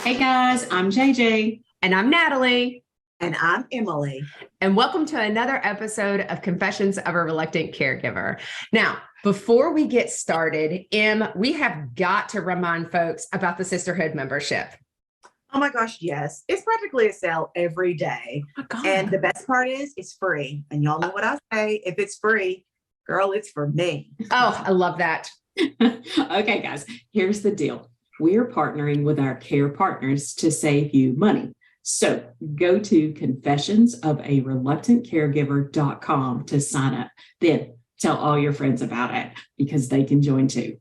Hey guys, I'm JJ. And I'm Natalie. And I'm Emily. And welcome to another episode of Confessions of a Reluctant Caregiver. Now, before we get started, we have got to remind folks about the Sisterhood membership. Oh my gosh, yes. It's practically a sale every day. Oh, and the best part is it's free. And y'all know what I say. If it's free, girl, it's for me. Oh, I love that. Okay, guys, here's the deal. We're partnering with our care partners to save you money. So go to confessionsofareluctantcaregiver.com to sign up. Then tell all your friends about it because they can join too.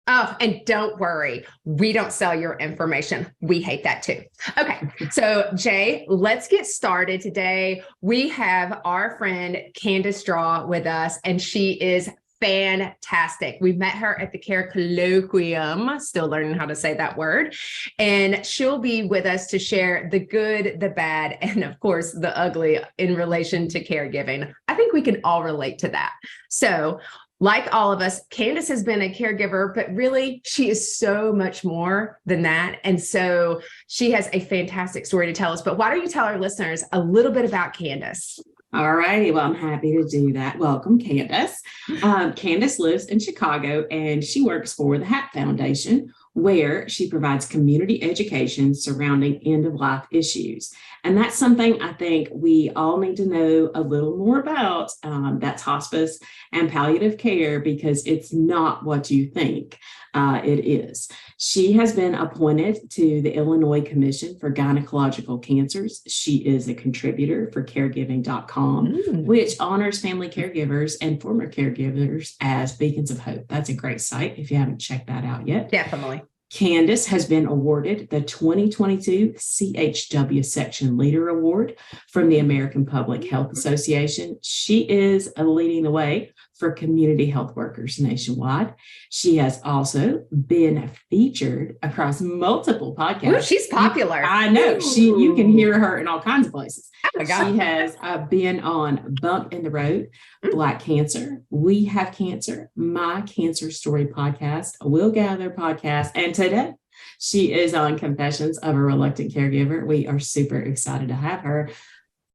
Oh, and don't worry, we don't sell your information. We hate that too. Okay, so Jay, let's get started today. We have our friend Kandis Draw with us, and she is fantastic. We met her at the Care Colloquium, still learning how to say that word, and she'll be with us to share the good, the bad, and of course, the ugly in relation to caregiving. I think we can all relate to that. So, like all of us, Kandis has been a caregiver, but really she is so much more than that. And so she has a fantastic story to tell us. But why don't you tell our listeners a little bit about Kandis? All righty. Well, I'm happy to do that. Welcome, Kandis. Kandis lives in Chicago and she works for the HAP Foundation, where she provides community education surrounding end-of-life issues. And that's something I think we all need to know a little more about. That's hospice and palliative care, because it's not what you think it is. She has been appointed to the Illinois Commission for Gynecological Cancers. She is a contributor for caregiving.com, which honors family caregivers and former caregivers as beacons of hope. That's a great site if you haven't checked that out yet. Definitely. Kandis has been awarded the 2022 CHW Section Leader Award from the American Public Health Association. She is leading the way for community health workers nationwide. She has also been featured across multiple podcasts. Ooh, she's popular. I know. You can hear her in all kinds of places. Oh my God. She has been on Bump in the Road, Black Cancer, We Have Cancer, My Cancer Story podcast, We'll Gather podcast, and today she is on Confessions of a Reluctant Caregiver. We are super excited to have her.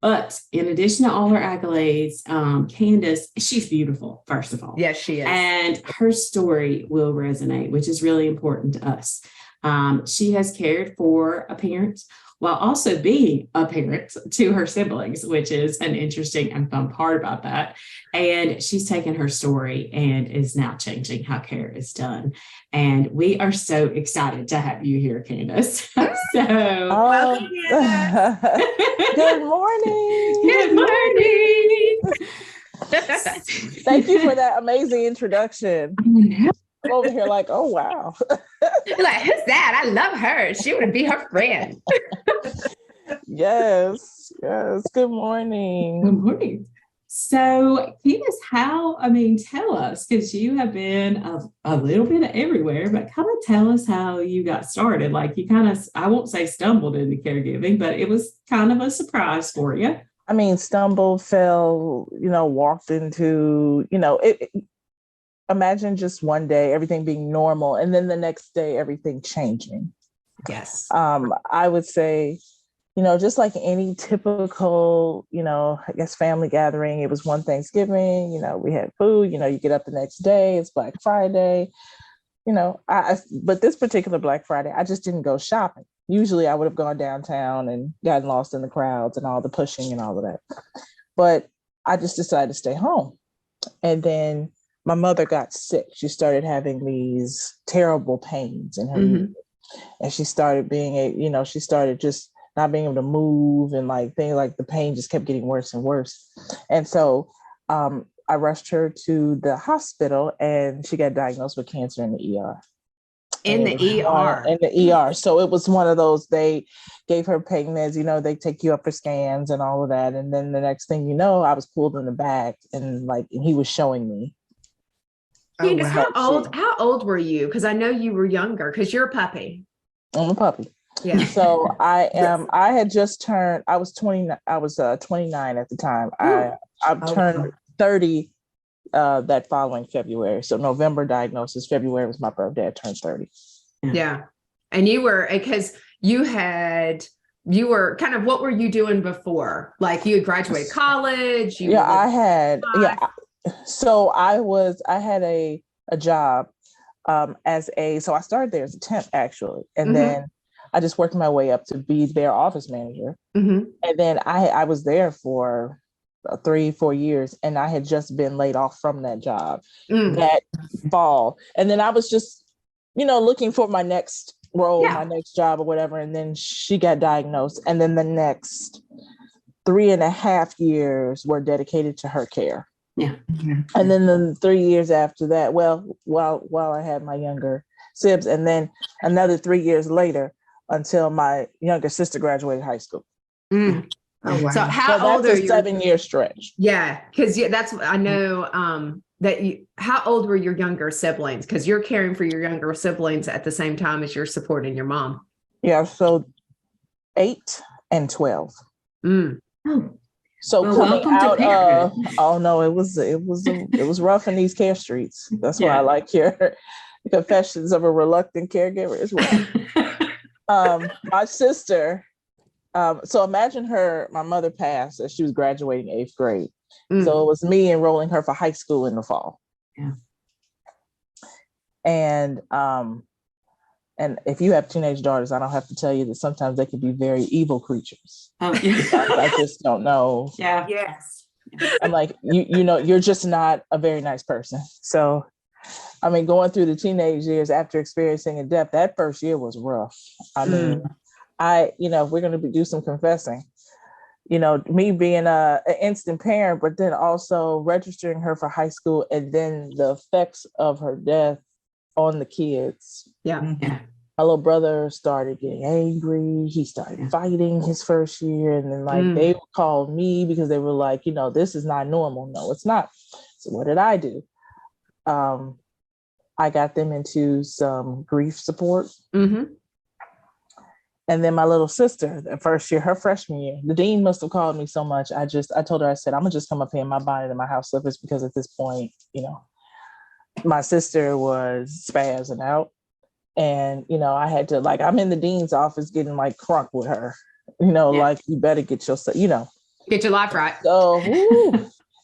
But in addition to all her accolades, Kandis, she's beautiful, first of all. Yes, she is. And her story will resonate, which is really important to us. She has cared for a parent while also being a parent to her siblings, which is an interesting and fun part about that. And she's taken her story and is now changing how care is done. And we are so excited to have you here, Kandis. Welcome, Good morning. Good morning. Thank you for that amazing introduction. I'm over here like, oh, wow. Like, who's that? I love her. She would be her friend. Yes. Good morning. Good morning. So, Kandis, tell us, because you have been a little bit of everywhere, but kind of tell us how you got started. Like you kind of, I won't say stumbled into caregiving, but it was kind of a surprise for you. Stumbled, fell, walked into, imagine just one day everything being normal and then the next day everything changing. Yes. I would say, just like any typical, I guess family gathering, it was one Thanksgiving, we had food, you get up the next day, it's Black Friday, but this particular Black Friday, I just didn't go shopping. Usually I would have gone downtown and gotten lost in the crowds and all the pushing and all of that. But I just decided to stay home. And then my mother got sick. She started having these terrible pains in her uterus. And she started she started just not being able to move, and like things like the pain just kept getting worse and worse. And so I rushed her to the hospital and she got diagnosed with cancer in the ER. In the ER. So it was one of those, they gave her pain meds, they take you up for scans and all of that. And then the next thing you know, I was pulled in the back and he was showing me. Kandis, how old were you? Because I know you were younger because you're a puppy. I'm a puppy. Yeah. So I had just turned, I was 29 at the time. I turned 30 that following February. So November diagnosis, February was my birthday. I turned 30. Yeah. And you were, because you were kind of, what were you doing before? Like you had graduated college? So I had a job so I started there as a temp actually. And then I just worked my way up to be their office manager. And then I was there for 3-4 years, and I had just been laid off from that job that fall. And then I was just, looking for my next role, my next job or whatever. And then she got diagnosed. And then the next 3.5 years were dedicated to her care. Yeah. And then the 3 years after that, while I had my younger sibs, and then another 3 years later until my younger sister graduated high school. Oh, wow. So how old are you? 7-year stretch. Yeah, because that's I know how old were your younger siblings? Because you're caring for your younger siblings at the same time as you're supporting your mom. Yeah, so 8 and 12. So coming out of it was rough in these care streets. That's why I like your confessions of a reluctant caregiver as well. My sister, so imagine my mother passed as she was graduating 8th grade. So it was me enrolling her for high school in the fall. Yeah. And if you have teenage daughters, I don't have to tell you that sometimes they can be very evil creatures. Oh, yeah. I just don't know. Yeah. Yes. I'm like, you're just not a very nice person. So, I mean, going through the teenage years after experiencing a death, that first year was rough. I mean, if we're going to do some confessing, me being an instant parent, but then also registering her for high school, and then the effects of her death on the kids. Yeah. My little brother started getting angry. He started fighting his first year. And then they would call me because they were like, this is not normal. No, it's not. So what did I do? I got them into some grief support. And then my little sister, the first year, her freshman year, the dean must have called me so much. I told her, I said, I'm gonna just come up here in my bonnet and my house slippers, because at this point, my sister was spazzing out. And, I had to, I'm in the dean's office getting crunk with her, you better get yourself, get your life right. So,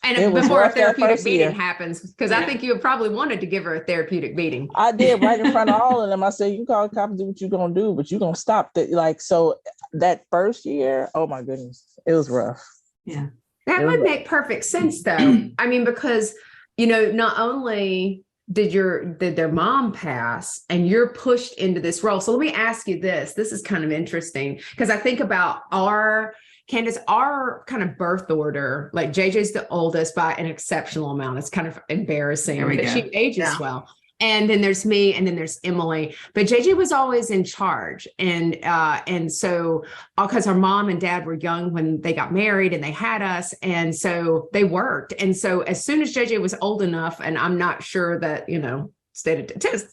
and before a therapeutic meeting happens, because I think you probably wanted to give her a therapeutic meeting. I did, right in front of all of them. I said, you call the cops, do what you're going to do, but you're going to stop that. So that first year, oh my goodness, it was rough. Yeah. That would make perfect sense though. I mean, because, not only did their mom pass and you're pushed into this role. So let me ask you this. This is kind of interesting because I think about Kandis, our kind of birth order, like JJ's the oldest by an exceptional amount. It's kind of embarrassing, but she ages well. And then there's me, and then there's Emily. But JJ was always in charge. And so, because our mom and dad were young when they got married and they had us. And so they worked. And so as soon as JJ was old enough, and I'm not sure that,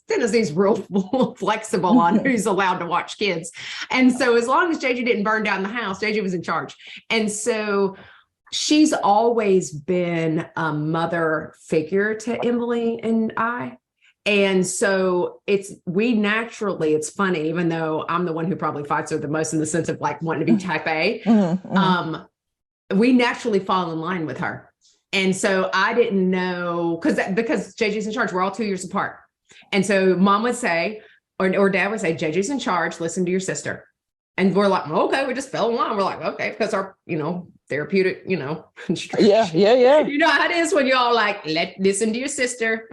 Tennessee's real flexible on who's allowed to watch kids. And so as long as JJ didn't burn down the house, JJ was in charge. And so she's always been a mother figure to Emily and I. And so it's funny, even though I'm the one who probably fights her the most in the sense of wanting to be type A, we naturally fall in line with her. And so I didn't know because JJ's in charge, we're all 2 years apart. And so mom would say, or dad would say, JJ's in charge, listen to your sister. And we're like, okay, we just fell in line. We're like, okay, because our, therapeutic, yeah. You know how it is when you're all listen to your sister.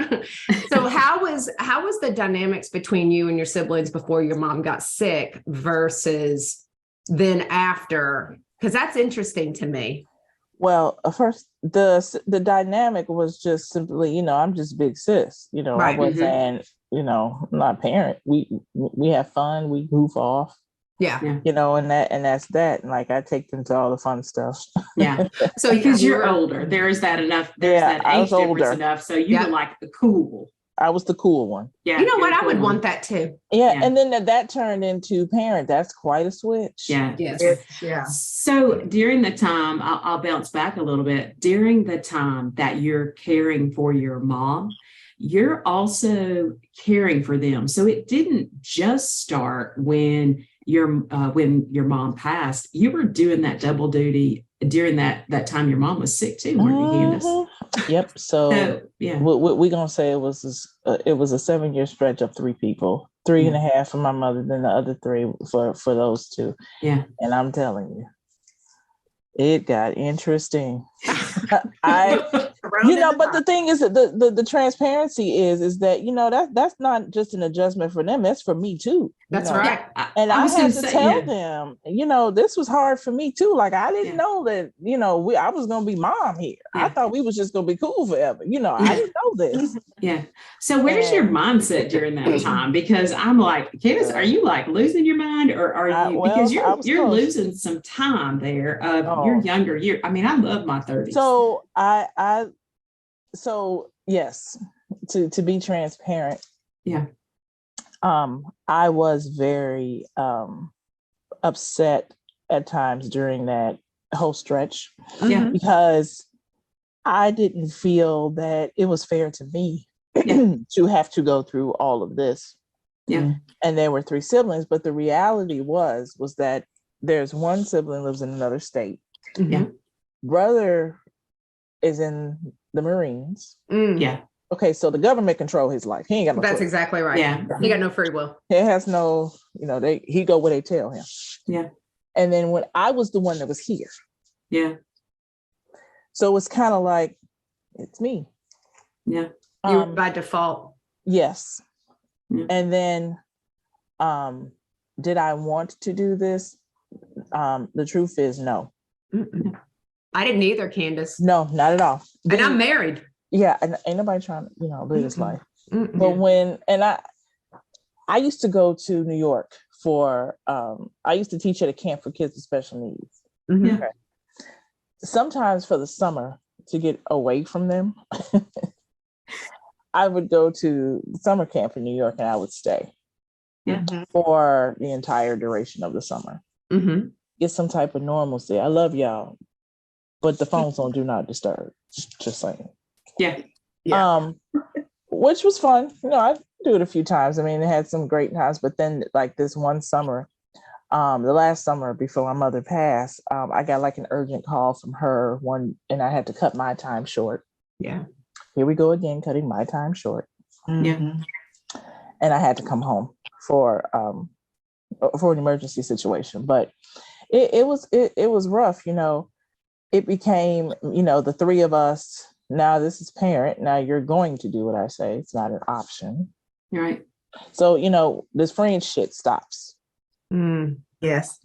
So how was the dynamics between you and your siblings before your mom got sick versus then after? Because that's interesting to me. Well, first, the dynamic was just simply, I'm just big sis. Right. I wasn't, I'm not a parent. We have fun, we goof off. Yeah. And that's that. And I take them to all the fun stuff. Yeah. So because you're older, there's that enough. There's that age difference enough. So you were the cool. I was the cool one. Yeah. You know what? I would want that too. Yeah. And then that turned into parent. That's quite a switch. Yeah. Yes. Yeah. So during the time, I'll bounce back a little bit. During the time that you're caring for your mom, you're also caring for them. So it didn't just start when when your mom passed, you were doing that double duty during that time your mom was sick too, weren't you, Candace? Yep. So yeah, we're gonna say it was a 7-year stretch of 3 people, 3.5 for my mother, then the other 3 for those 2. Yeah. And I'm telling you, it got interesting. But the thing is that the transparency is that that's not just an adjustment for them, that's for me too. That's right. And I had to tell them, this was hard for me too. Like, I didn't know that, I was going to be mom here. Yeah. I thought we was just going to be cool forever. I didn't know this. Yeah. So where's your mindset during that time? Because I'm like, Candace, are you like losing your mind, or are you, because you're losing some time there of your younger year. I mean, I love my 30s. So so yes, to be transparent. Yeah. I was very upset at times during that whole stretch. Yeah. Because I didn't feel that it was fair to me to have to go through all of this. Yeah. And there were 3 siblings, but the reality was that there's one sibling lives in another state. Yeah. Brother is in the Marines. Yeah. Okay, so the government control his life. He ain't got no That's choice. exactly right. Yeah. He got no free will. He has no, he go where they tell him. Yeah. And then when I was the one that was here. Yeah. So it's kind of like, it's me. Yeah. You were by default. Yes. Yeah. And then did I want to do this? The truth is no. Mm-mm. I didn't either, Candace. No, not at all. And I'm married. Yeah, and ain't nobody trying to, live this life. Mm-mm. But I used to go to New York for, I used to teach at a camp for kids with special needs. Mm-hmm. Okay. Sometimes for the summer, to get away from them, I would go to summer camp in New York and I would stay for the entire duration of the summer. Mm-hmm. Get some type of normalcy. I love y'all, but the phone's on do not disturb. Just saying. Yeah. Which was fun. I do it a few times. I mean, it had some great times, but then like this one summer, the last summer before my mother passed, I got like an urgent call from her and I had to cut my time short. Yeah. Here we go again, cutting my time short. Yeah. And I had to come home for an emergency situation. But it was rough, It became, the 3 of us. Now this is parent. Now you're going to do what I say. It's not an option. Right. So, this friend shit stops. Yes.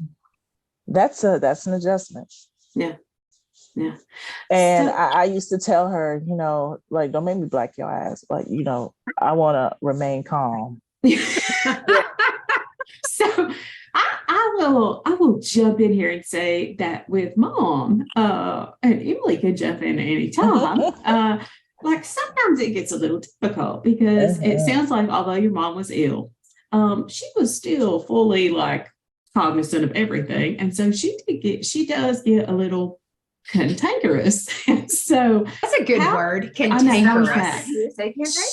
That's an adjustment. Yeah. Yeah. And I used to tell her, like, don't make me black your ass. Like, I want to remain calm. So I will jump in here and say that with mom, and Emily can jump in at any time. Like sometimes it gets a little difficult because it sounds like although your mom was ill, she was still fully like cognizant of everything, and so she does get a little cantankerous. So that's a good word. Cantankerous.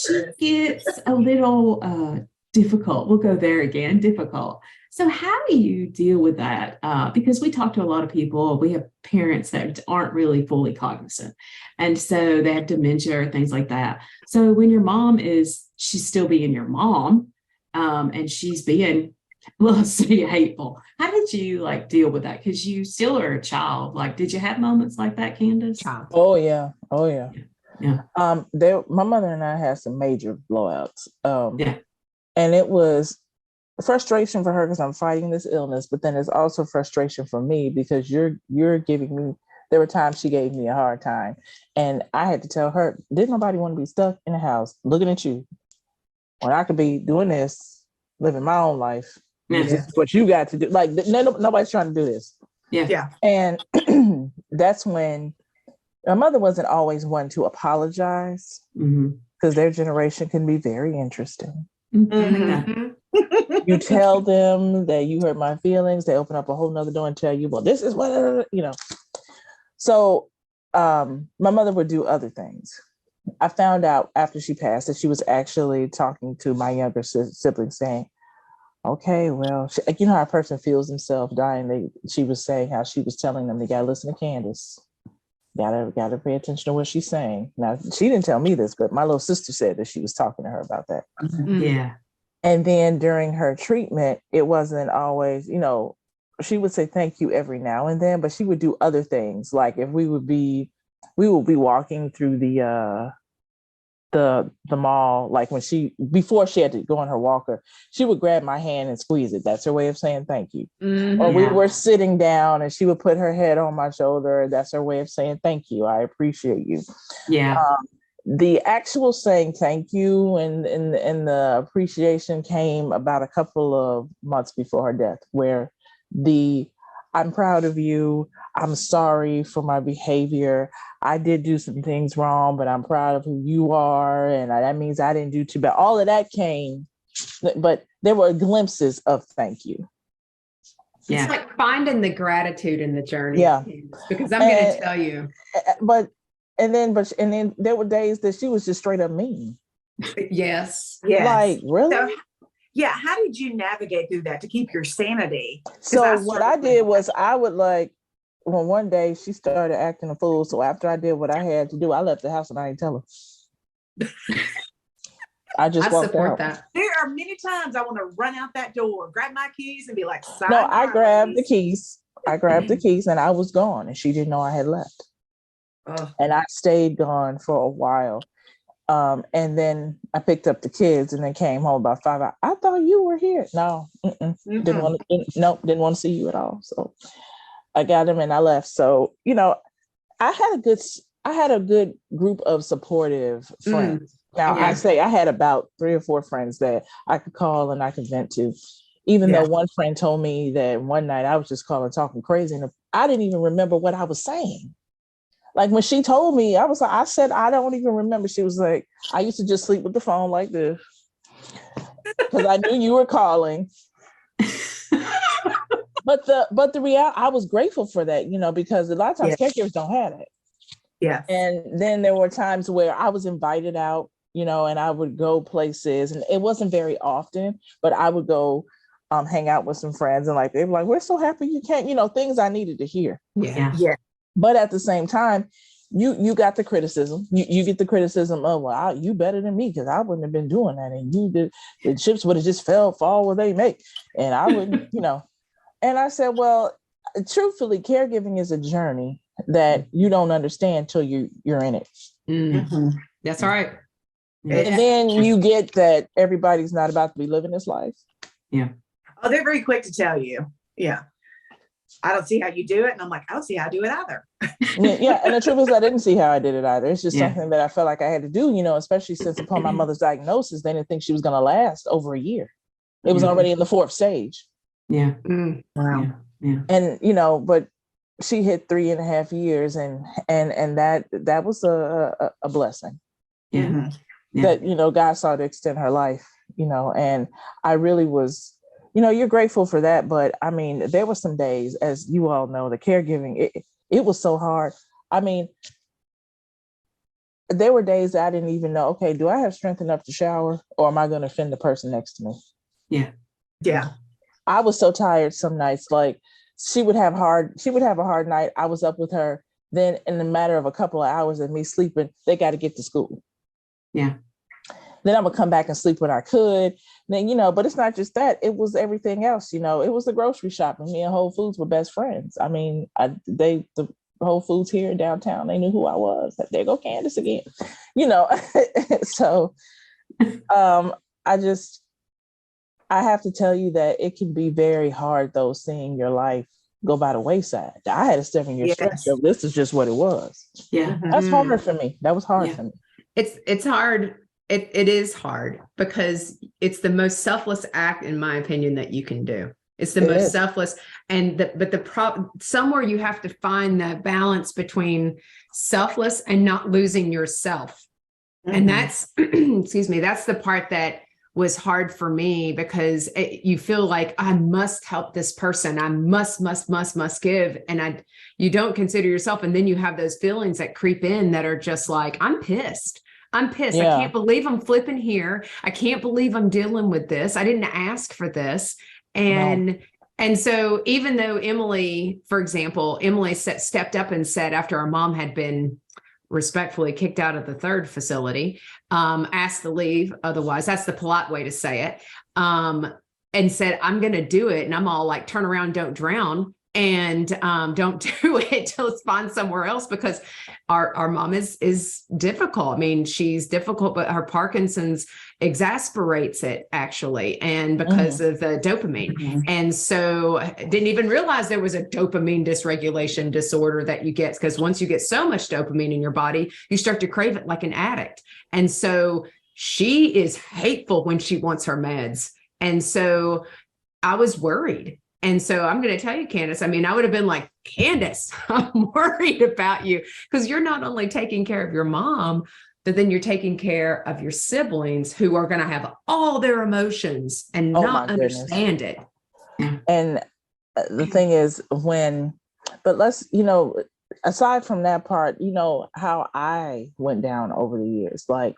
She gets a little difficult. We'll go there again. Difficult. So how do you deal with that? Because we talk to a lot of people. We have parents that aren't really fully cognizant. And so they have dementia or things like that. So when your mom she's still being your mom, and she's being, let's say, hateful. How did you like deal with that? Because you still are a child. Like, did you have moments like that, Candace? Child. Oh yeah. Yeah. My mother and I had some major blowouts. Yeah. And it was frustration for her because I'm fighting this illness, but then it's also frustration for me because you're giving me. There were times she gave me a hard time, and I had to tell her, didn't nobody want to be stuck in the house looking at you when I could be doing this, living my own life. Yeah. This is what you got to do. Like nobody's trying to do this. Yeah. And that's when my mother wasn't always one to apologize because their generation can be very interesting. You tell them that you hurt my feelings, they open up a whole nother door and tell you, well, this is what, So my mother would do other things. I found out after she passed that she was actually talking to my younger sibling saying, okay, well, you know how a person feels themselves dying. She was saying how she was telling them they gotta listen to Candace. Gotta pay attention to what she's saying. Now, she didn't tell me this, but my little sister said that she was talking to her about that. Yeah. And then during her treatment, it wasn't always, she would say thank you every now and then, but she would do other things. Like if we would be walking through the mall, like before she had to go on her walker, she would grab my hand and squeeze it. That's her way of saying thank you. Mm-hmm. Or we were sitting down and she would put her head on my shoulder. That's her way of saying thank you. I appreciate you. Yeah. The actual saying thank you and the appreciation came about a couple of months before her death, where I'm proud of you. I'm sorry for my behavior. I did do some things wrong, but I'm proud of who you are. And that means I didn't do too bad. All of that came, but there were glimpses of thank you. It's like finding the gratitude in the journey. Yeah. Because I'm going to tell you. And then there were days that she was just straight up mean. Yes. Like, really? So, yeah. How did you navigate through that to keep your sanity? So what I did was I would when one day she started acting a fool. So after I did what I had to do, I left the house and I didn't tell her. I just walked out. That. There are many times I want to run out that door, grab my keys and be like, no, I grabbed the keys. I grabbed the keys and I was gone and she didn't know I had left. And I stayed gone for a while. And then I picked up the kids and then came home about 5 hours. I thought you were here. No, didn't want to see you at all. So I got him and I left. So, I had a good group of supportive friends. Now I say I had about 3 or 4 friends that I could call and I could vent to, even though one friend told me that one night I was just calling, talking crazy. And I didn't even remember what I was saying. Like when she told me, I said, I don't even remember. She was like, I used to just sleep with the phone like this because I knew you were calling. But the reality, I was grateful for that, because a lot of times caregivers don't have it. Yeah. And then there were times where I was invited out, and I would go places, and it wasn't very often, but I would go hang out with some friends, and they were like, we're so happy you came, things I needed to hear. Yeah. But at the same time, you got the criticism. You get the criticism of, well, you better than me because I wouldn't have been doing that, and the chips would have just fall where they make, and I wouldn't, And I said, well, truthfully, caregiving is a journey that you don't understand till you're in it. Mm-hmm. That's right. And then you get that everybody's not about to be living this life. Yeah. Oh, they're very quick to tell you. Yeah. I don't see how you do it. And I'm like, I don't see how I do it either. Yeah. And the truth is I didn't see how I did it either. It's just something that I felt like I had to do, especially since upon my mother's diagnosis, they didn't think she was going to last over a year. It was already in the 4th stage. Yeah. Wow. Yeah. And, but she hit 3.5 years and that was a blessing. Yeah. Mm-hmm. That, God saw to extend her life, and I really was, you're grateful for that. But I mean, there were some days, as you all know, the caregiving, it was so hard. I mean, there were days that I didn't even know, okay, do I have strength enough to shower or am I going to offend the person next to me? Yeah. Yeah. I was so tired some nights, she would have a hard night. I was up with her. Then in a matter of a couple of hours of me sleeping, they got to get to school. Yeah. Then I would come back and sleep when I could. Then, but it's not just that. It was everything else. It was the grocery shopping. Me and Whole Foods were best friends. I mean, the Whole Foods here in downtown, they knew who I was. There go Candace again. So I have to tell you that it can be very hard, though, seeing your life go by the wayside. I had a 7-year stretch of this is just what it was. Yeah. That's hard for me. That was hard for me. It's hard. It is hard because it's the most selfless act, in my opinion, that you can do. It's the most selfless. Somewhere you have to find the balance between selfless and not losing yourself. Mm-hmm. And that's, excuse me, that's the part that was hard for me because you feel like I must help this person. I must give. And you don't consider yourself. And then you have those feelings that creep in that are just like, I'm pissed. I'm pissed. Yeah. I can't believe I'm flipping here. I can't believe I'm dealing with this. I didn't ask for this. And so even though Emily, for example, Emily stepped up and said, after our mom had been respectfully kicked out of the third facility, asked to leave. Otherwise, that's the polite way to say it. And said, I'm going to do it. And I'm all like, turn around, don't drown. And don't do it till it's find somewhere else, because our mom is difficult. I mean, she's difficult, but her Parkinson's exasperates it actually, and because of the dopamine. And so didn't even realize there was a dopamine dysregulation disorder that you get, because once you get so much dopamine in your body, you start to crave it like an addict. And so she is hateful when she wants her meds. And so I was worried. And so I'm going to tell you, Kandis, I mean, I would have been like, Kandis, I'm worried about you, because you're not only taking care of your mom, but then you're taking care of your siblings who are going to have all their emotions and not understand it. And the thing is but let's, aside from that part, how I went down over the years, like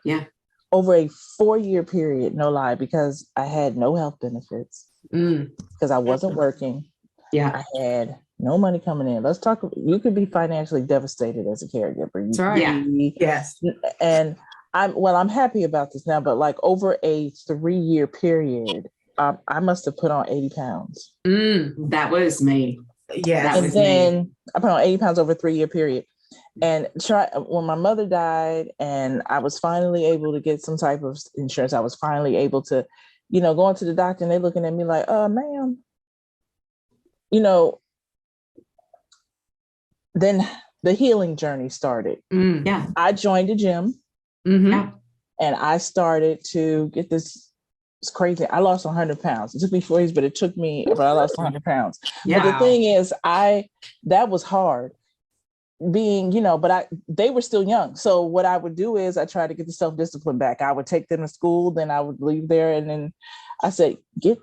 over a 4-year period, no lie, because I had no health benefits. Because I wasn't working. I had no money coming in. Let's talk. You could be financially devastated as a caregiver. That's right. Yes. And I'm happy about this now, but like over a 3-year period, I must have put on 80 pounds. That was me. Yeah. And then I put on 80 pounds over a 3-year period. And when my mother died and I was finally able to get some type of insurance, I was finally able to, going to the doctor, and they looking at me like, ma'am, then the healing journey started. I joined a gym and I started to get this. It's crazy. I lost 100 pounds. It took me 4 years, but I lost 100 pounds. But the thing is, that was hard being, but they were still young. So what I would do is I tried to get the self-discipline back. I would take them to school, then I would leave there. And then I said, get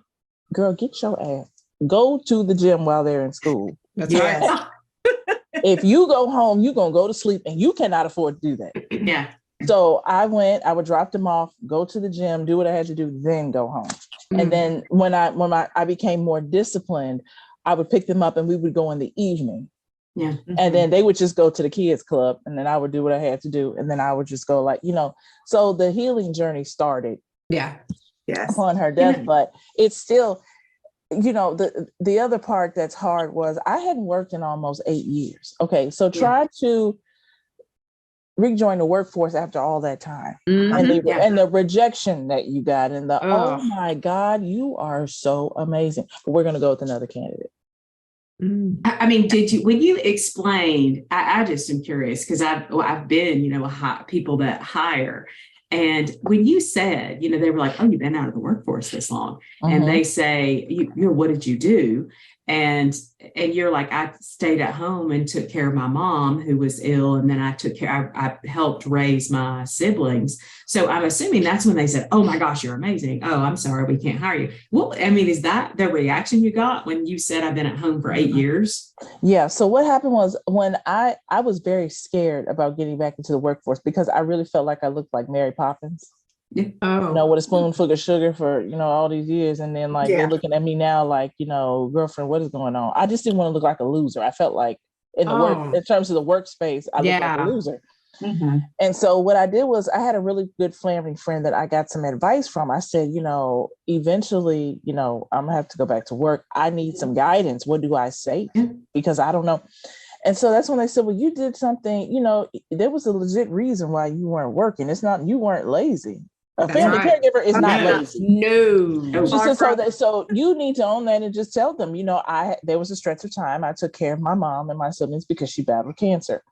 your ass, go to the gym while they're in school. That's right. If you go home, you're going to go to sleep, and you cannot afford to do that. So I would drop them off, go to the gym, do what I had to do, then go home. And then when I became more disciplined, I would pick them up and we would go in the evening. And then they would just go to the kids club, and then I would do what I had to do. And then I would just go so the healing journey started upon her death, but it's still, the other part that's hard was I hadn't worked in almost 8 years. Okay. So try to rejoin the workforce after all that time and the rejection that you got and oh my God, you are so amazing. But we're going to go with another candidate. I mean, when you explained, I just am curious, because I've been, people that hire. And when you said, they were like, oh, you've been out of the workforce this long. And they say, what did you do? And you're like, I stayed at home and took care of my mom who was ill. And then I helped raise my siblings. So I'm assuming that's when they said, oh my gosh, you're amazing. Oh, I'm sorry, we can't hire you. Well, I mean, is that the reaction you got when you said I've been at home for 8 years? Yeah. So what happened was when I was very scared about getting back into the workforce, because I really felt like I looked like Mary Poppins. With a spoonful of sugar for, all these years. And then they're looking at me now like, girlfriend, what is going on? I just didn't want to look like a loser. I felt like in terms of the workspace, I looked like a loser. And so what I did was I had a really good family friend that I got some advice from. I said, eventually, I'm gonna have to go back to work. I need some guidance. What do I say? Because I don't know. And so that's when they said, well, you did something, there was a legit reason why you weren't working. It's not, you weren't lazy. A family caregiver is not lazy. No. She said, so you need to own that and just tell them, there was a stretch of time I took care of my mom and my siblings because she battled cancer.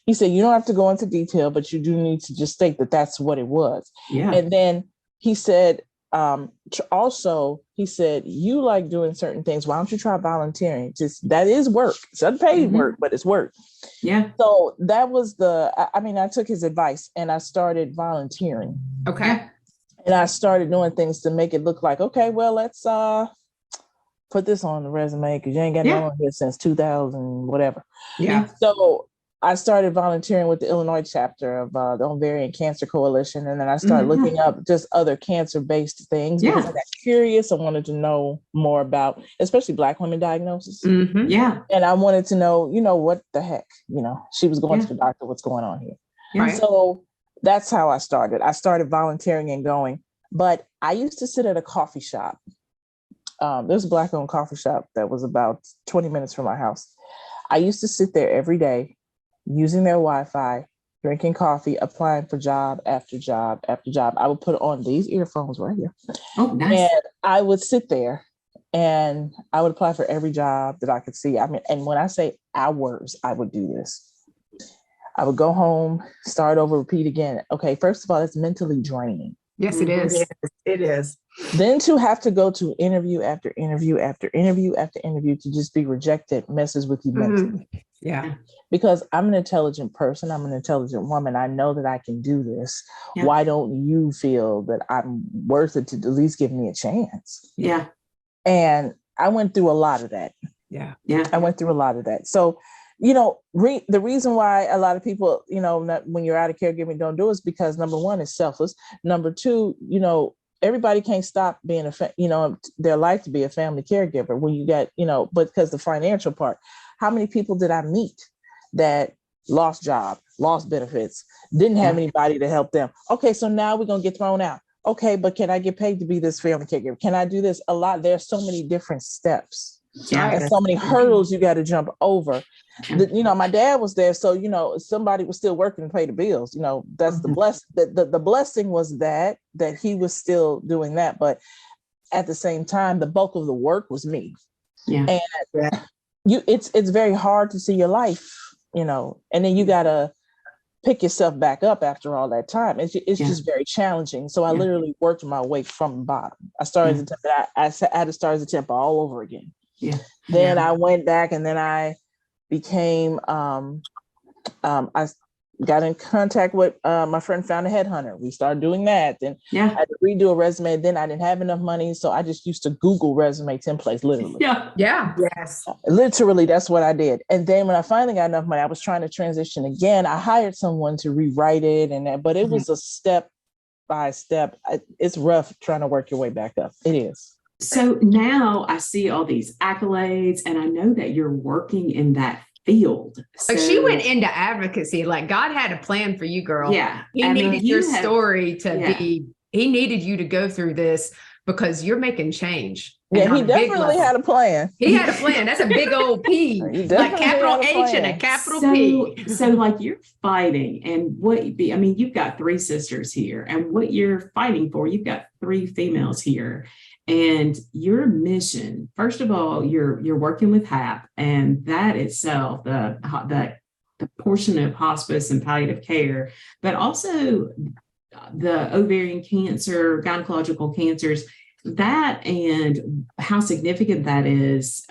He said, you don't have to go into detail, but you do need to just state that that's what it was. Yeah. And then he said, also, he said, you like doing certain things. Why don't you try volunteering? That is work. It's unpaid work, but it's work. Yeah. So that was I took his advice and I started volunteering. Okay. And I started doing things to make it look like, okay, well, let's put this on the resume because you ain't got no one here since 2000, whatever. Yeah. So I started volunteering with the Illinois chapter of the Ovarian Cancer Coalition. And then I started looking up just other cancer-based things because I got curious. I wanted to know more about, especially Black women diagnosis. Yeah. And I wanted to know, what the heck, she was going to the doctor, what's going on here. Right. So that's how I started. I started volunteering and going, but I used to sit at a coffee shop. There's a Black-owned coffee shop that was about 20 minutes from my house. I used to sit there every day, using their Wi-Fi, drinking coffee, applying for job after job after job. I would put on these earphones right here. Oh, nice. And I would sit there and I would apply for every job that I could see. I mean, and when I say hours, I would do this. I would go home, start over, repeat again. Okay, first of all, it's mentally draining. Yes, it is. It is. Then to have to go to interview after interview after interview after interview to just be rejected messes with you mentally. Yeah. Because I'm an intelligent person. I'm an intelligent woman. I know that I can do this. Yeah. Why don't you feel that I'm worth it to at least give me a chance? Yeah. And I went through a lot of that. Yeah. Yeah. I went through a lot of that. So, the reason why a lot of people, when you're out of caregiving don't do it is because number one, it's selfless. Number two, everybody can't stop being their life to be a family caregiver when you get, but because the financial part, how many people did I meet that lost job, lost benefits, didn't have anybody to help them? Okay, so now we're going to get thrown out. Okay, but can I get paid to be this family caregiver? Can I do this? A lot. There's so many different steps. Yeah. There's so many hurdles you got to jump over. My dad was there. So, somebody was still working to pay the bills. That's the blessing. The blessing was that he was still doing that. But at the same time, the bulk of the work was me. Yeah. And it's very hard to see your life, and then you got to pick yourself back up after all that time. It's just very challenging. So I literally worked my way from the bottom. I started I had to start as a temp all over again. Yeah. Then I went back and then I became, I got in contact with my friend found a headhunter. We started doing that. Then I had to redo a resume. Then I didn't have enough money. So I just used to Google resume templates, literally. Yeah. Yes. Literally, that's what I did. And then when I finally got enough money, I was trying to transition again. I hired someone to rewrite it but it was a step by step. It's rough trying to work your way back up. It is. So now I see all these accolades and I know that you're working in that field. So she went into advocacy. Like God had a plan for you, girl. Yeah. He needed your story to be, he needed you to go through this because you're making change. Yeah, he definitely had a plan. He had a plan. That's a big old P, like capital H and a capital P. So like you're fighting and you've got three sisters here and what you're fighting for, you've got three females here. And your mission, first of all, you're working with HAP, and that itself, the portion of hospice and palliative care, but also the ovarian cancer, gynecological cancers, that and how significant that is.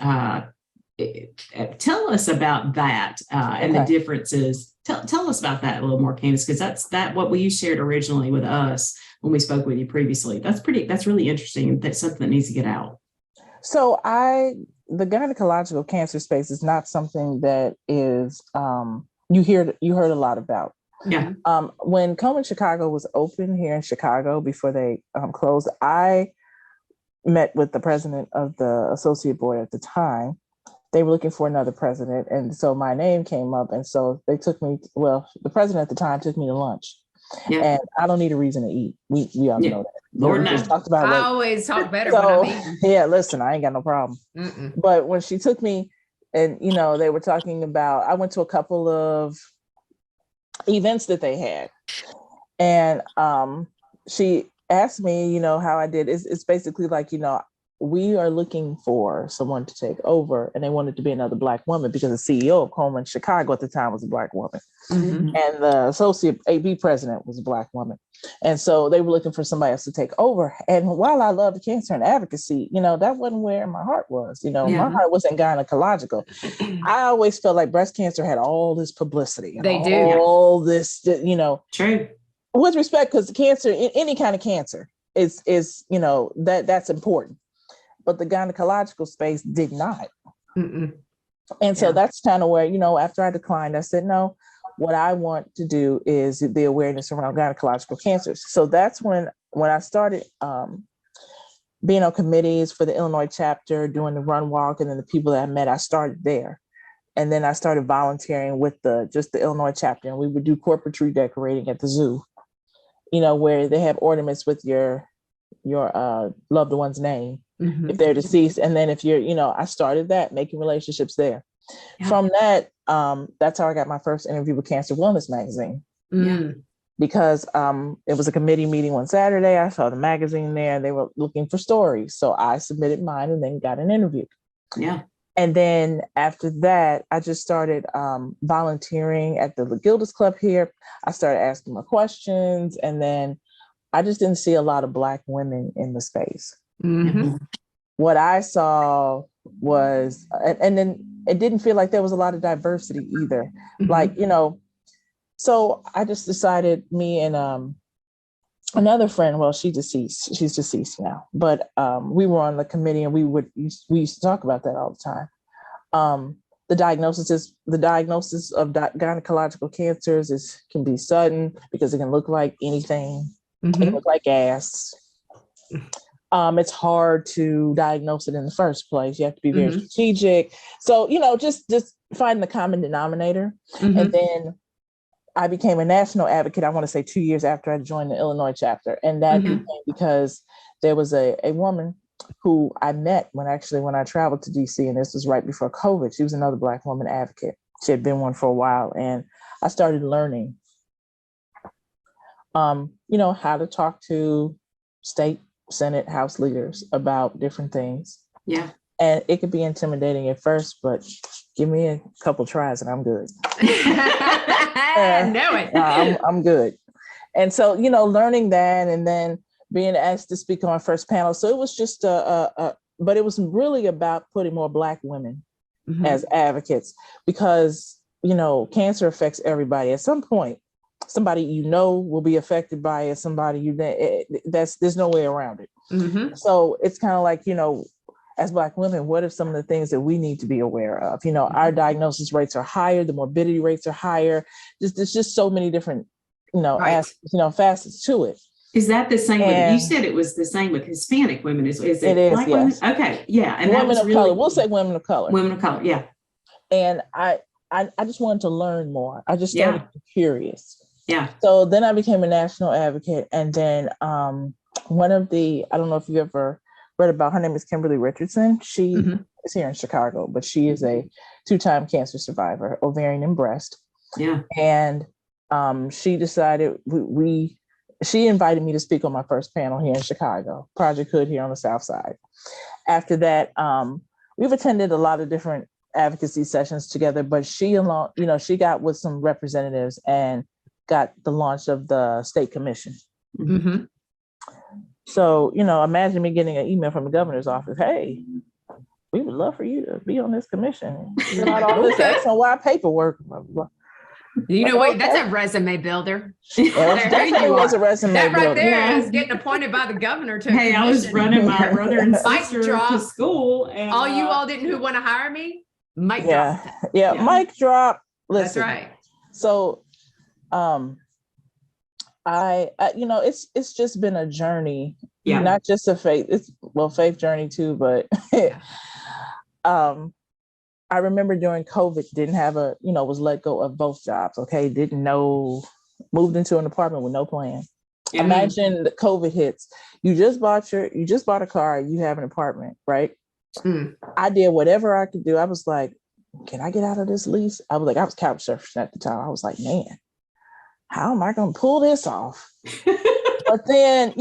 Tell us about that and the differences. Tell us about that a little more, Kandis, because that's what you shared originally with us when we spoke with you previously. That's really interesting. That's something that needs to get out. So the gynecological cancer space is not something that is you heard a lot about. Yeah. When Komen Chicago was open here in Chicago before they closed, I met with the president of the associate board at the time. They were looking for another president. And so my name came up. And so they took me, the president at the time took me to lunch. Yeah. And I don't need a reason to eat. We all know that. Lord knows. I always talk better when I'm eating. Yeah, listen, I ain't got no problem. But when she took me and, they were talking about, I went to a couple of events that they had. And she asked me, how I did. It's basically like, we are looking for someone to take over, and they wanted to be another Black woman because the CEO of Komen Chicago at the time was a Black woman, and the associate AB president was a Black woman, and so they were looking for somebody else to take over. And while I loved cancer and advocacy, that wasn't where my heart was. My heart wasn't gynecological. I always felt like breast cancer had all this publicity. They do all this, True. With respect, because cancer, any kind of cancer, is that's important. But the gynecological space did not. And so that's kind of where, after I declined, I said, no, what I want to do is the awareness around gynecological cancers. So that's when I started being on committees for the Illinois chapter, doing the run walk, and then the people that I met, I started there. And then I started volunteering with the Illinois chapter, and we would do corporate tree decorating at the zoo, where they have ornaments with your loved one's name, if they're deceased. And then if you're, I started that, making relationships there. Yeah. From that, that's how I got my first interview with Cancer Wellness magazine. Because it was a committee meeting one Saturday. I saw the magazine there and they were looking for stories. So I submitted mine and then got an interview. Yeah. And then after that, I just started volunteering at the Gilda's Club here. I started asking more questions. And then I just didn't see a lot of Black women in the space. What I saw was, and then it didn't feel like there was a lot of diversity either. Like, so I just decided, me and another friend, well, she's deceased now, but we were on the committee and we used to talk about that all the time. The diagnosis of gynecological cancers can be sudden because it can look like anything. It can look like gas. It's hard to diagnose it in the first place. You have to be very strategic. So, just find the common denominator. And then I became a national advocate, I want to say 2 years after I joined the Illinois chapter. And that became because there was a woman who I met when I traveled to DC, and this was right before COVID. She was another Black woman advocate. She had been one for a while. And I started learning, how to talk to state, Senate, House leaders about different things. Yeah. And it could be intimidating at first, but give me a couple tries and I'm good. I know it. I'm good. And so, learning that and then being asked to speak on first panel. So it was just but it was really about putting more Black women as advocates because, cancer affects everybody. At some point, somebody will be affected by it. Somebody there's no way around it. So it's kind of like, as Black women, what are some of the things that we need to be aware of? Our diagnosis rates are higher, the morbidity rates are higher. There's just so many different, facets to it. Is that the same with, you said it was the same with Hispanic women? Is it is, yes. Women? Okay, yeah. And women of color, we'll say women of color. Women of color, yeah. And I just wanted to learn more. I just started curious. Yeah. So then I became a national advocate. And then one of I don't know if you ever read about, her name is Kimberly Richardson. She is here in Chicago, but she is a 2-time cancer survivor, ovarian and breast. Yeah. And she decided, she invited me to speak on my first panel here in Chicago, Project Hood here on the South Side. After that, we've attended a lot of different advocacy sessions together, but she got with some representatives and got the launch of the state commission. So, imagine me getting an email from the governor's office. Hey, we would love for you to be on this commission. Fill out all this X and Y paperwork. Blah, blah, blah. That's a resume builder. Definitely was a resume that right builder. there is getting appointed by the governor to. Hey, I was running my brother and sister drop. to school, and all you all didn't who want to hire me. Mic drop. drop. Yeah, mic drop. Listen, that's right. So, I it's just been a journey. Yeah. Not just a faith. Faith journey too, but I remember during COVID, didn't have was let go of both jobs. Okay. Didn't know, moved into an apartment with no plan. Yeah. Imagine the COVID hits. You just bought a car, you have an apartment, right? I did whatever I could do. I was like, can I get out of this lease? I was couch surfing at the time. I was like, man, how am I going to pull this off? But then,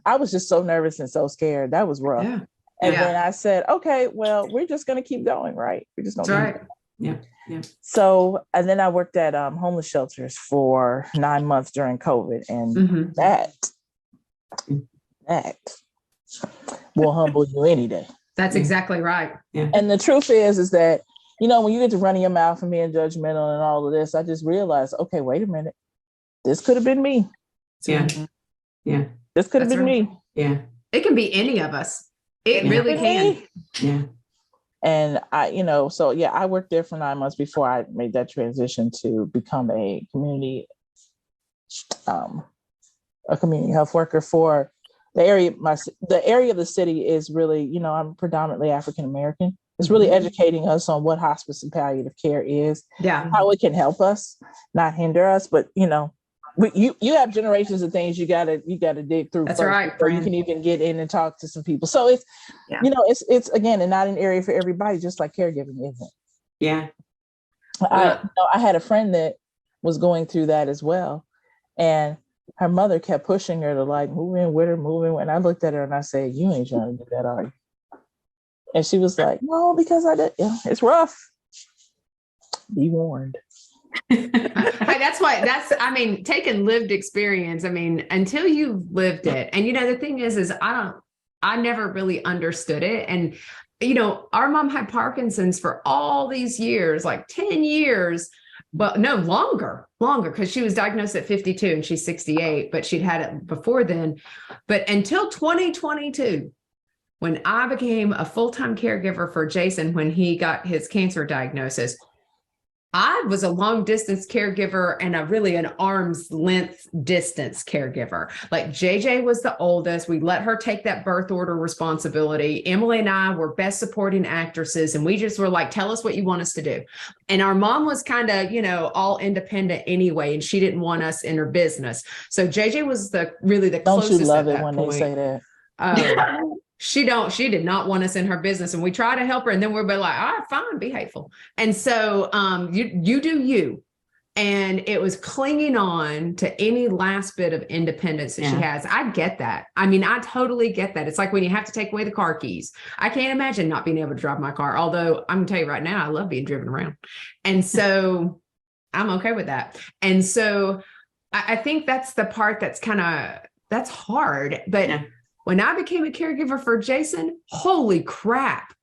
I was just so nervous and so scared. That was rough. Yeah. And then I said, okay, well, we're just going to keep going, right? We're just going to keep going. Yeah. So, and then I worked at homeless shelters for 9 months during COVID. And that will humble you any day. That's exactly right. Yeah. And the truth is that, when you get to running your mouth and being judgmental and all of this, I just realized, okay, wait a minute. This could have been me. Yeah. Yeah. This could have been me. Yeah. It can be any of us. It really can. Yeah. And so yeah, I worked there for 9 months before I made that transition to become a community health worker for the area. The area of the city is really, I'm predominantly African American. It's really educating us on what hospice and palliative care is, how it can help us, not hinder us. But you have generations of things you gotta dig through. That's first right. Before you can even get in and talk to some people. So it's it's again, and not an area for everybody, just like caregiving isn't. Yeah. I had a friend that was going through that as well, and her mother kept pushing her to like move in with her. And I looked at her and I said, "You ain't trying to do that, are you?" And she was like, "No, because I did. It's rough. Be warned." Taking lived experience. Until you've lived it. And the thing is I never really understood it. And, our mom had Parkinson's for all these years, like 10 years. Well, no, longer, because she was diagnosed at 52 and she's 68, but she'd had it before then. But until 2022, when I became a full-time caregiver for Jason, when he got his cancer diagnosis, I was a long distance caregiver and an arm's length distance caregiver. Like JJ was the oldest. We let her take that birth order responsibility. Emily and I were best supporting actresses. And we just were like, tell us what you want us to do. And our mom was kind of, all independent anyway. And she didn't want us in her business. So JJ was the closest. Don't you love it when they say that? She did not want us in her business, and we try to help her. And then we'll be like, all right, fine, be hateful. And so you do you. And it was clinging on to any last bit of independence that she has. I get that. I totally get that. It's like when you have to take away the car keys. I can't imagine not being able to drive my car. Although I'm gonna tell you right now, I love being driven around. And so I'm okay with that. And so I think that's the part that's that's hard. But when I became a caregiver for Jason, holy crap.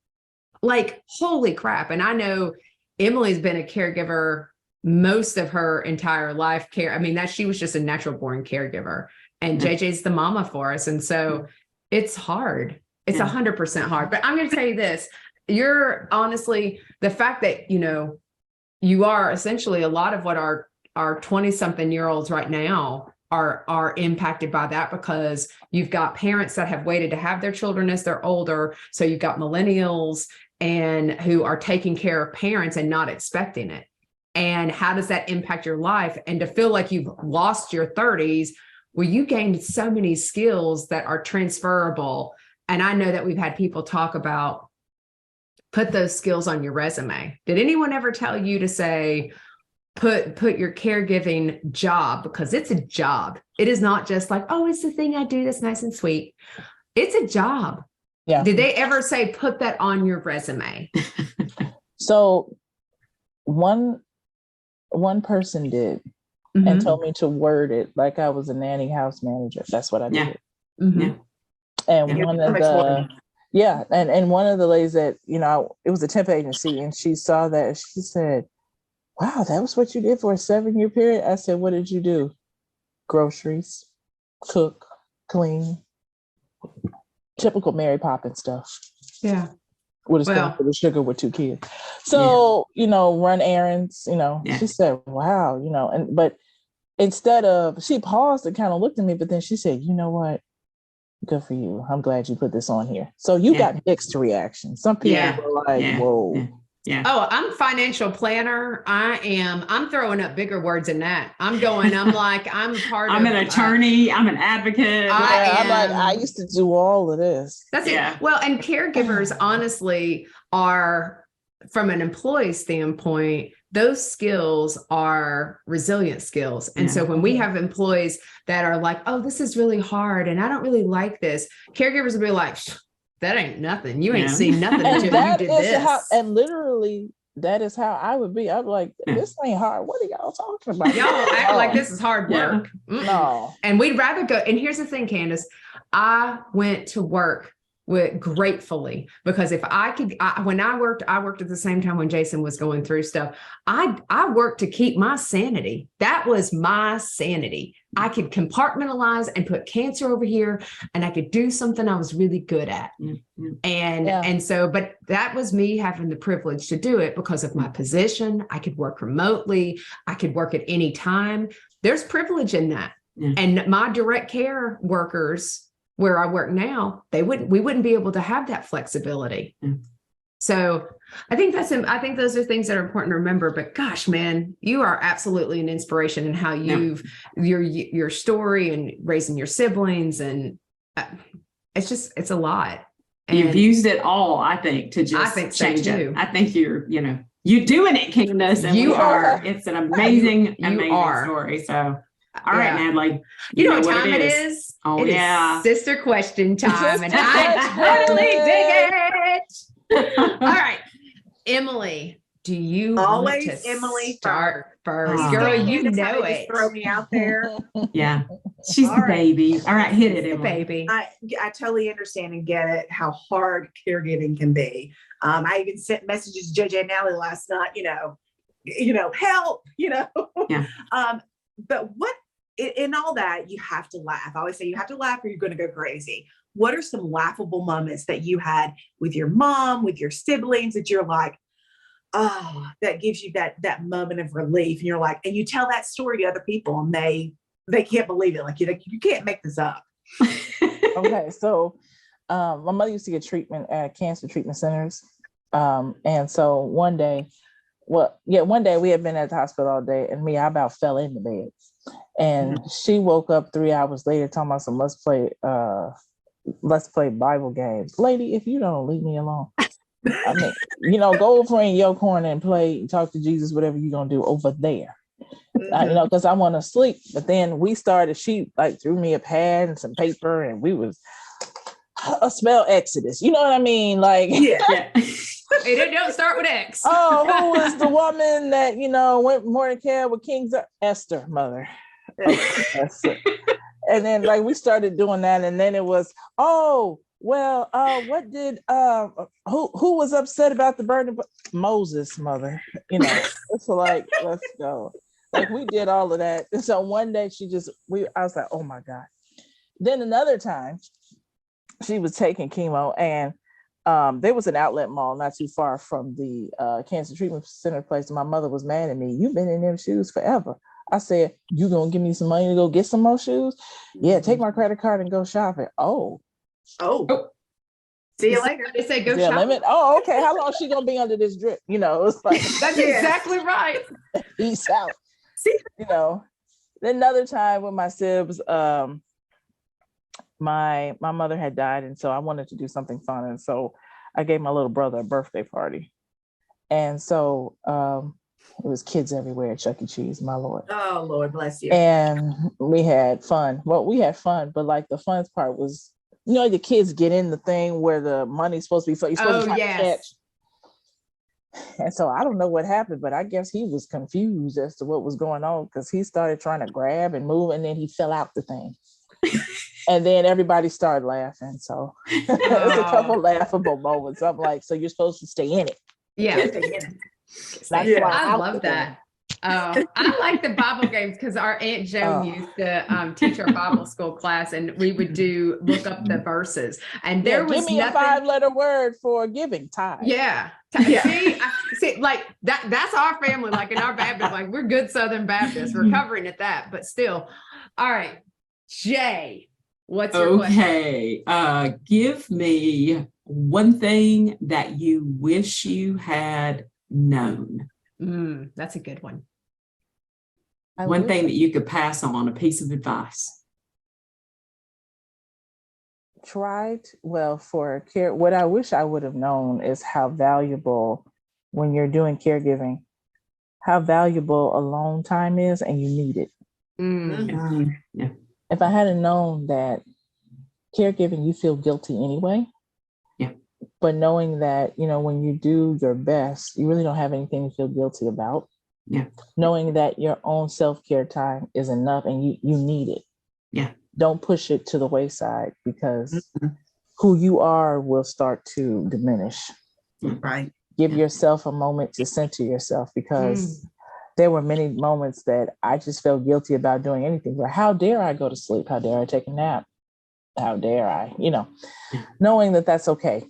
And I know Emily's been a caregiver most of her entire life. She was just a natural born caregiver, and JJ's the mama for us. And so it's hard. It's 100% hard. But I'm going to tell you this, you're honestly, the fact that, you are essentially a lot of what our 20-something-year-olds right now are impacted by that, because you've got parents that have waited to have their children as they're older. So you've got millennials and who are taking care of parents and not expecting it. And how does that impact your life? And to feel like you've lost your 30s, well, you gained so many skills that are transferable. And I know that we've had people talk about put those skills on your resume. Did anyone ever tell you to say, put your caregiving job, because it's a job. It is not just like, oh, it's the thing I do that's nice and sweet. It's a job. Yeah. Did they ever say, put that on your resume? So one person did and told me to word it like I was a nanny house manager. That's what I did. And one of the and one of the ladies that, it was a temp agency, and she saw that and she said, wow, that was what you did for a 7-year period? I said, what did you do? Groceries, cook, clean, typical Mary Poppins stuff. Yeah. With a spoonful of sugar with 2 kids. So, run errands, She said, wow, but instead of, she paused and kind of looked at me, but then she said, you know what? Good for you. I'm glad you put this on here. So you got mixed reactions. Some people were like, whoa. Yeah. Oh, I'm financial planner. I'm throwing up bigger words than that. I'm like, I'm an attorney. I'm an advocate. I used to do all of this. That's it. Well, and caregivers honestly are, from an employee standpoint, those skills are resilient skills. And so when we have employees that are like, oh, this is really hard and I don't really like this, caregivers will be like, that ain't nothing. You ain't seen nothing until you did this. And literally, that is how I would be. I'm like, this ain't hard. What are y'all talking about? Y'all act like this is hard work. No. And we'd rather go. And here's the thing, Kandis, I went to work gratefully, because if I could, when I worked at the same time when Jason was going through stuff. I worked to keep my sanity. That was my sanity. I could compartmentalize and put cancer over here, and I could do something I was really good at. Mm-hmm. And so, but that was me having the privilege to do it because of my position. I could work remotely. I could work at any time. There's privilege in that. Yeah. And my direct care workers where I work now, we wouldn't be able to have that flexibility. Mm. So I think those are things that are important to remember, but gosh, man, you are absolutely an inspiration in how your story and raising your siblings. And it's a lot. And you've used it all, I think, to just change it. I think you're doing it, Kandis. And you are. It's an amazing are. story. So all right, Natalie. You know what time it is? Oh, it is sister question time. And I totally dig it. All right. Emily, do you always want to Emily start first? Oh. Girl, you Just know just it. throw me out there. Yeah. She's All the right. baby. All right, hit it, Emily. Baby. I totally understand and get it, how hard caregiving can be. I even sent messages to JJ and Natalie last night, help, Yeah. But in all that, you have to laugh. I always say you have to laugh or you're going to go crazy. What are some laughable moments that you had with your mom, with your siblings, that you're like, oh, that gives you that moment of relief? And you're like, and you tell that story to other people and they can't believe it. Like, you can't make this up. Okay. So my mother used to get treatment at cancer treatment centers. And so one day we had been at the hospital all day, and I about fell in the bed. And she woke up 3 hours later talking about some let's play Bible games. Lady, if you don't leave me alone. I mean, go over in your corner and talk to Jesus, whatever you're gonna do over there. Because I want to sleep. But then she threw me a pad and some paper, and we was spell Exodus. You know what I mean? Like, yeah. It don't start with X. Oh, who was the woman that, went Mordecai with King Esther, mother? Okay, and then we started doing that, and then it was, what did who was upset about the burning Moses, mother? It's like, let's go. We did all of that. And so one day I was like, oh my God. Then another time she was taking chemo, and there was an outlet mall not too far from the cancer treatment center place. And my mother was mad at me. You've been in them shoes forever. I said, you gonna give me some money to go get some more shoes? Yeah, take my credit card and go shopping. Oh. See you later. They say go shopping. Oh, okay. How long is she gonna be under this drip? It's like that's exactly right. Peace out. See, Then another time with my sibs, my mother had died, and so I wanted to do something fun, and so I gave my little brother a birthday party, and so it was kids everywhere at Chuck E. Cheese. My Lord. Oh Lord, bless you. And we had fun. Well, we had fun, but the fun part was, the kids get in the thing where the money's supposed to be. You're supposed to catch. And so I don't know what happened, but I guess he was confused as to what was going on, because he started trying to grab and move, and then he fell out the thing. And then everybody started laughing. So it's a couple laughable moments. I'm like, so you're supposed to stay in it. Yeah. I love that. I like the Bible games because our Aunt Joan used to teach our Bible school class, and we would look up the verses. And there was give me a 5-letter word for giving, tithe. Yeah. See, that's our family. In our Baptist, we're good Southern Baptists. We're covering at that, but still. All right, Jay, what's your question? Give me one thing that you wish you had known. That's a good one. One thing that you could pass on, a piece of advice. For care, what I wish I would have known is how valuable, when you're doing caregiving, how valuable alone time is, and you need it. Yeah. If I hadn't known that caregiving, you feel guilty anyway. Yeah. But knowing that, when you do your best, you really don't have anything to feel guilty about. Yeah. Knowing that your own self-care time is enough, and you need it. Yeah. Don't push it to the wayside, because who you are will start to diminish. Right. Give yourself a moment to center yourself, because there were many moments that I just felt guilty about doing anything. But how dare I go to sleep? How dare I take a nap? How dare I, knowing that that's okay.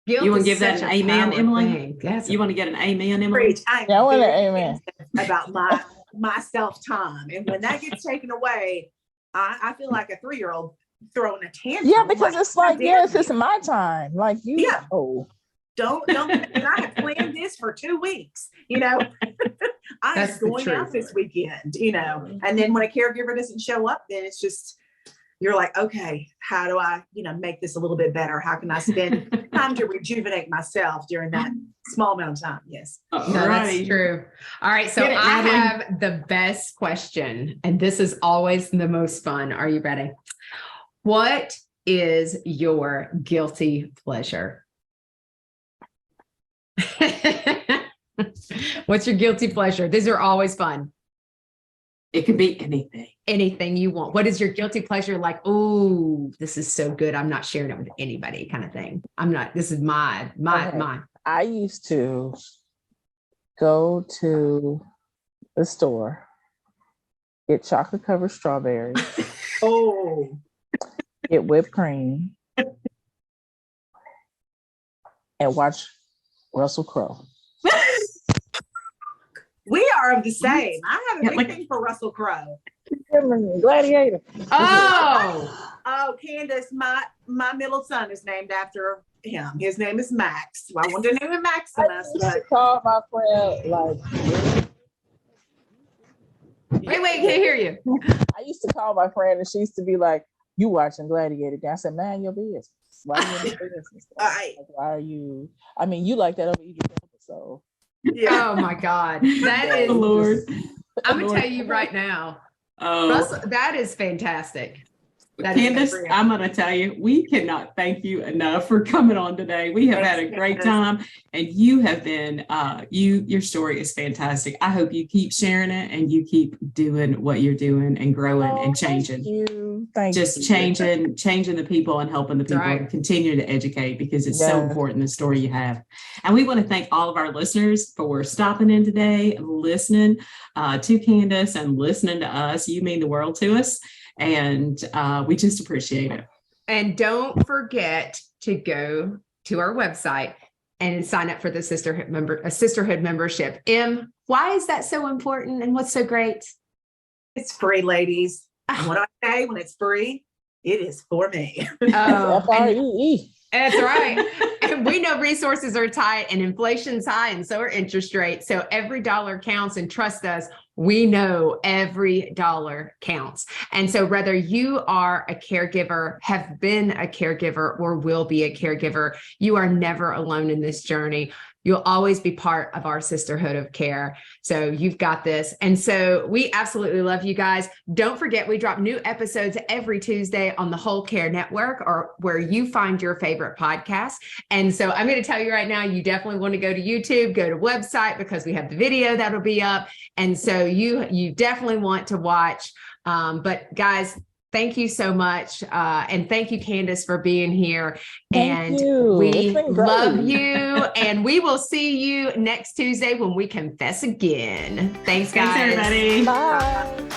Guilt You want to is give that such an a amen, power Emily? thing. Yes. You want to get an amen, Emily? Preach. I want an very amen about my self-time. And when that gets taken away, I feel like a 3-year-old throwing a tantrum. Yeah, because it's like, yes, you? it's my time. Like, you know. Don't, and I have planned this for 2 weeks, I'm going out this weekend, and then when a caregiver doesn't show up, then it's just, you're like, okay, how do I, make this a little bit better? How can I spend time to rejuvenate myself during that small amount of time? Yes. That's true. All right. So I have the best question, and this is always the most fun. Are you ready? What is your guilty pleasure? What's your guilty pleasure? These are always fun. It could be anything. Anything you want. What is your guilty pleasure? Like, oh, this is so good, I'm not sharing it with anybody, kind of thing. This is mine. I used to go to the store, get chocolate covered strawberries, get whipped cream, and watch Russell Crowe. We are of the same. I have a big thing for Russell Crowe. Gladiator. Oh, Kandis, my middle son is named after him. His name is Max. Well, I wanted to name him Maximus. I used to call my friend Wait, can't hear you. I used to call my friend, and she used to be like, "You watching Gladiator?" I said, "Man, your business. Why are you in the business? Like, why are you? I mean, you like that over Idris Elba, so." Yeah. Oh my God. That is Lord. I'm gonna tell you right now. Russell, that is fantastic. Kandis, I'm going to tell you, we cannot thank you enough for coming on today. We have had a great time, and you have been, your story is fantastic. I hope you keep sharing it and you keep doing what you're doing and growing and changing. Thank you. Changing the people and helping the people and continue to educate, because it's so important, the story you have. And we want to thank all of our listeners for stopping in today, listening to Kandis and listening to us. You mean the world to us. And we just appreciate it. And don't forget to go to our website and sign up for the sisterhood membership. Why is that so important, and what's so great? It's free, ladies. And what I say, when it's free, it is for me. FREE. That's right. And we know resources are tight and inflation's high, and so are interest rates. So every dollar counts, and trust us, we know every dollar counts. And so whether you are a caregiver, have been a caregiver, or will be a caregiver, you are never alone in this journey. You'll always be part of our sisterhood of care. So you've got this. And so we absolutely love you guys. Don't forget, we drop new episodes every Tuesday on the Whole Care Network, or where you find your favorite podcast. And so I'm going to tell you right now, you definitely want to go to YouTube, go to website, because we have the video that'll be up. And so you definitely want to watch. But guys, thank you so much. And thank you, Kandis, for being here. Thank you. We love you. And we will see you next Tuesday when we confess again. Thanks, guys. Thanks, everybody. Bye.